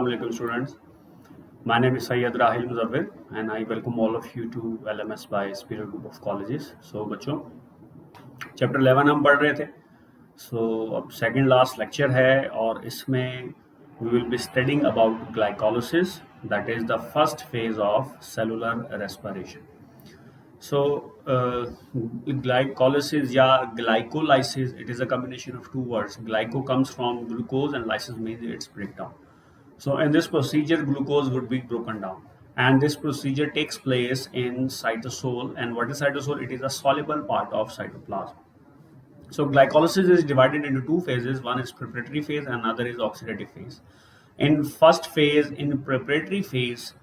Assalamu alaikum students. My name is Sayyid Rahil Muzawwir and I welcome all of you to LMS by Superior Group of Colleges. So बच्चों chapter 11 हम पढ़ रहे थे. So अब second last lecture है और इसमें we will be studying about glycolysis, that is the first phase of cellular respiration. So glycolysis या glycolysis, it is a combination of two words. Glyco comes from glucose and lysis means its breakdown. So in this procedure, glucose would be broken down, and this procedure takes place in cytosol. And what is cytosol? It is a soluble part of cytoplasm. So glycolysis is divided into two phases. One is preparatory phase and another is oxidative phase. In first phase, in preparatory phase,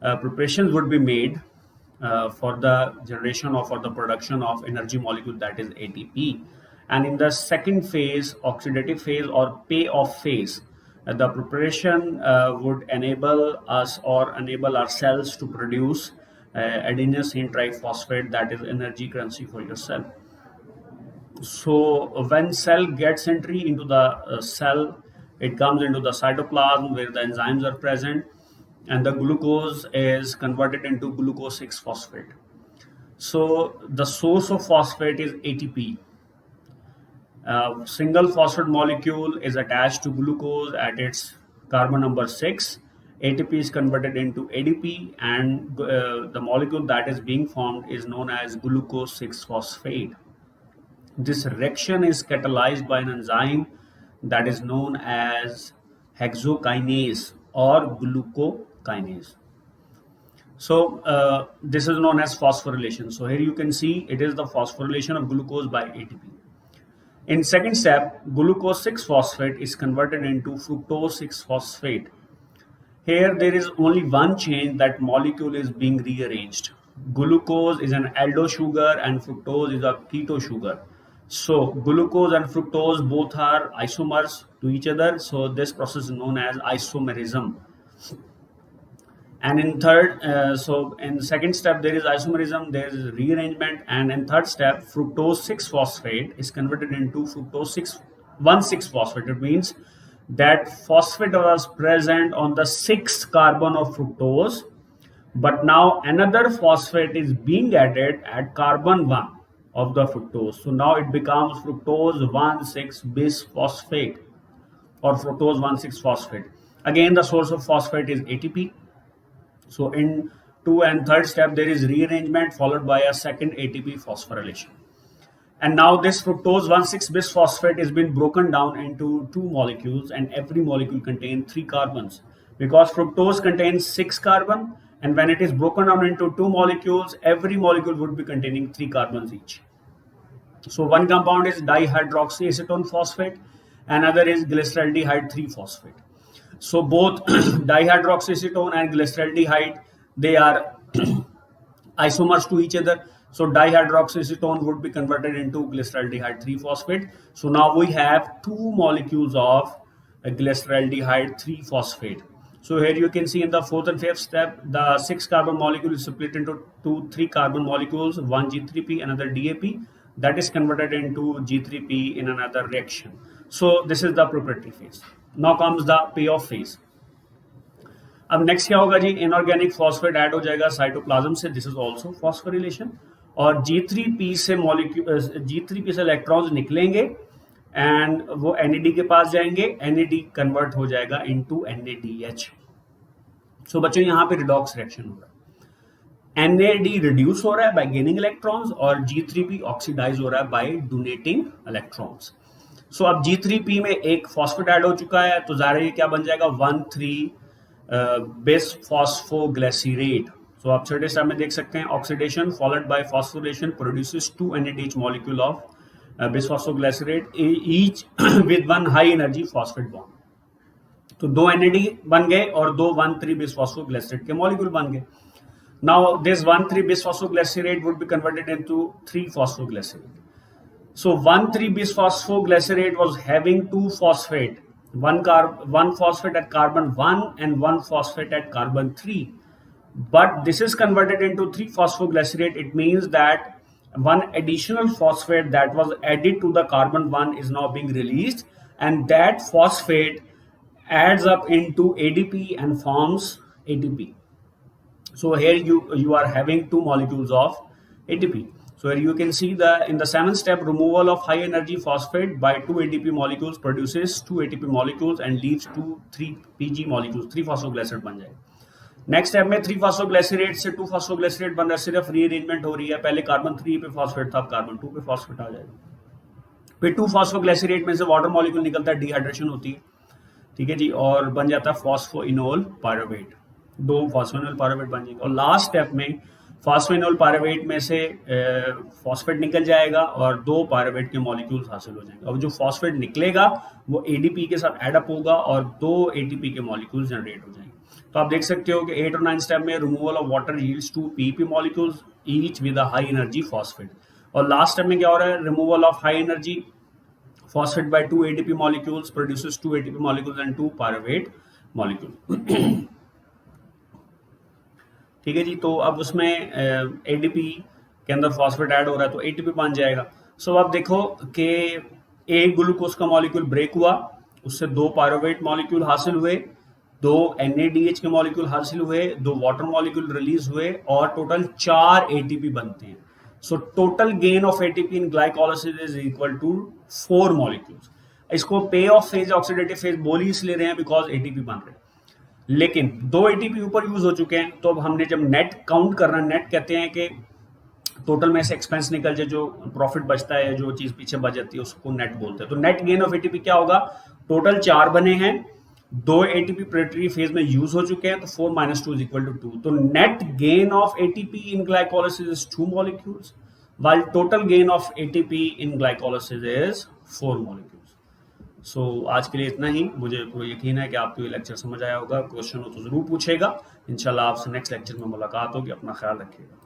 preparations would be made for the generation or for the production of energy molecule, that is ATP. And in the second phase, oxidative phase or payoff phase, the preparation would enable us or enable our cells to produce adenosine triphosphate, that is energy currency for your cell. So when cell gets entry into the cell, it comes into the cytoplasm where the enzymes are present, and the glucose is converted into glucose 6-phosphate. So the source of phosphate is ATP. Single phosphate molecule is attached to glucose at its carbon number 6. ATP is converted into ADP, and the molecule that is being formed is known as glucose 6-phosphate. This reaction is catalyzed by an enzyme that is known as hexokinase or glucokinase. So this is known as phosphorylation. So here you can see it is the phosphorylation of glucose by ATP. In second step, glucose 6-phosphate is converted into fructose 6-phosphate. Here there is only one change, that molecule is being rearranged. Glucose is an aldo sugar and fructose is a keto sugar. So glucose and fructose both are isomers to each other. So this process is known as isomerism. And in in second step there is isomerism, there is rearrangement, and in third step fructose 6-phosphate is converted into fructose 1,6-phosphate. It means that phosphate was present on the 6th carbon of fructose, but now another phosphate is being added at carbon 1 of the fructose. So now it becomes fructose 1,6-bisphosphate or fructose 1,6-phosphate. Again, the source of phosphate is ATP. So in 2 and 3rd step, there is rearrangement followed by a second ATP phosphorylation. And now this fructose 1,6-bisphosphate is been broken down into 2 molecules, and every molecule contains 3 carbons. Because fructose contains 6 carbon, and when it is broken down into 2 molecules, every molecule would be containing 3 carbons each. So one compound is dihydroxyacetone phosphate, another is glyceraldehyde 3-phosphate. So both dihydroxyacetone and glyceraldehyde, they are isomers to each other. So dihydroxyacetone would be converted into glyceraldehyde 3-phosphate. So now we have 2 molecules of glyceraldehyde 3-phosphate. So here you can see in the 4th and 5th step, the 6 carbon molecule is split into 2 3 carbon molecules, one G3P, another DAP, that is converted into G3P in another reaction. So this is the preparatory phase. Now comes the payoff phase. अब next क्या होगा जी, inorganic phosphate add हो जाएगा cytoplasm से, this is also phosphorylation, और G3P से molecule G3P से electrons निकलेंगे एंड वो NAD के पास जाएंगे, NAD कन्वर्ट हो जाएगा इनटू NADH. सो बच्चों यहाँ पे रिडॉक्स रिएक्शन हो रहा है, NAD रिड्यूस हो रहा है बाय गेनिंग इलेक्ट्रॉन्स और G3P ऑक्सीडाइज हो रहा है बाय डोनेटिंग इलेक्ट्रॉन्स. सो अब G3P में एक फॉस्फेट ऐड हो चुका है, तो ज़ाहिर है क्या बन जाएगा 1,3-bisphosphoglycerate. सो आप छठे स्टेप में देख सकते हैं, oxidation followed by phosphorylation produces 2 NADH molecule of bisphosphoglycerate, each with 1 high energy phosphate bond. तो 2 NAD बन गए और 2 1,3-bisphosphoglycerate के मॉलिक्यूल बन गए. Now this 1,3-bisphosphoglycerate would be converted into 3-phosphoglycerate. So 1,3-bisphosphoglycerate was having 2 phosphate, one phosphate at carbon 1 and 1 phosphate at carbon 3. But this is converted into 3-phosphoglycerate. It means that one additional phosphate that was added to the carbon 1 is now being released, and that phosphate adds up into ADP and forms ATP. So here you are having two molecules of ATP. So here you can see in the seventh step, removal of high energy phosphate by two ATP molecules produces two ATP molecules and leaves three PG molecules, three phosphoglycerate बन जाएगा. Next step में 3 phosphoglycerate से 2 phosphoglycerate बन रहा है, सिर्फ rearrangement हो रही है. पहले कार्बन 3 पे फॉस्फेट था, अब कार्बन 2 पे फॉस्फेट आ जाएगा. फिर 2 फॉस्फोग्लिसरेट में से वाटर मॉलिक्यूल निकलता है, डिहाइड्रेशन होती है, ठीक है जी, और बन जाता है फॉस्फोइनोल पायरुवेट. 2 फॉस्फोइनोल पायरुवेट बन जाएंगे. और लास्ट स्टेप में फॉस्फोइनोल पायरुवेट में से फॉस्फेट निकल जाएगा और 2 पायरुवेट के मॉलिक्यूल्स हासिल हो जाएंगे. अब जो फॉस्फेट निकलेगा वो एडीपी के साथ एडअप होगा और 2 एटीपी के मॉलिक्यूल्स जनरेट हो जाएंगे. तो आप देख सकते हो कि 8 और 9 स्टेप में removal of water yields 2 PP molecules each with a high energy phosphate. और लास्ट स्टेप में क्या हो रहा है, removal of high energy phosphate by 2 ATP molecules produces 2 ATP molecules and 2 pyruvate molecules. ठीक है जी. तो अब उसमें ADP के अंदर फॉस्फेट ऐड हो रहा है तो ATP बन जाएगा. सो अब देखो कि एक ग्लूकोज का मॉलिक्यूल ब्रेक हुआ, उससे 2 पायरुवेट मॉलिक्यूल हासिल हुए, 2 NADH के मॉलिक्यूल हासिल हुए, 2 वाटर मॉलिक्यूल रिलीज हुए और टोटल 4 ATP बनते हैं. So total gain of ATP in glycolysis is equal to 4 molecules. इसको पे ऑफ फेज ऑक्सीडेटिव फेज बोल ही इसलिए रहे हैं बिकॉज एटीपी बन रहे हैं. लेकिन 2 एटीपी ऊपर यूज हो चुके हैं, तो अब हमने जब नेट काउंट करना, नेट कहते हैं कि टोटल में से एक्सपेंस निकल जाए, जो प्रॉफिट बचता है, जो चीज पीछे बच जाती है उसको नेट बोलते हैं. तो नेट गेन ऑफ एटीपी क्या होगा, टोटल 4 बने हैं, 2 एटीपी प्रेटरी फेज में यूज हो चुके हैं, तो 4 - 2 = 2. तो net gain of ATP in glycolysis is 2 molecules while total gain of ATP in glycolysis is 4 molecules. So आज के लिए इतना ही. मुझे पूरा यकीन है कि आपको ये लेक्चर समझ आया होगा. क्वेश्चन हो तो जरूर पूछेगा. इंशाल्लाह आपसे नेक्स्ट लेक्चर में मुलाकात होगी. अपना ख्याल रखिएगा.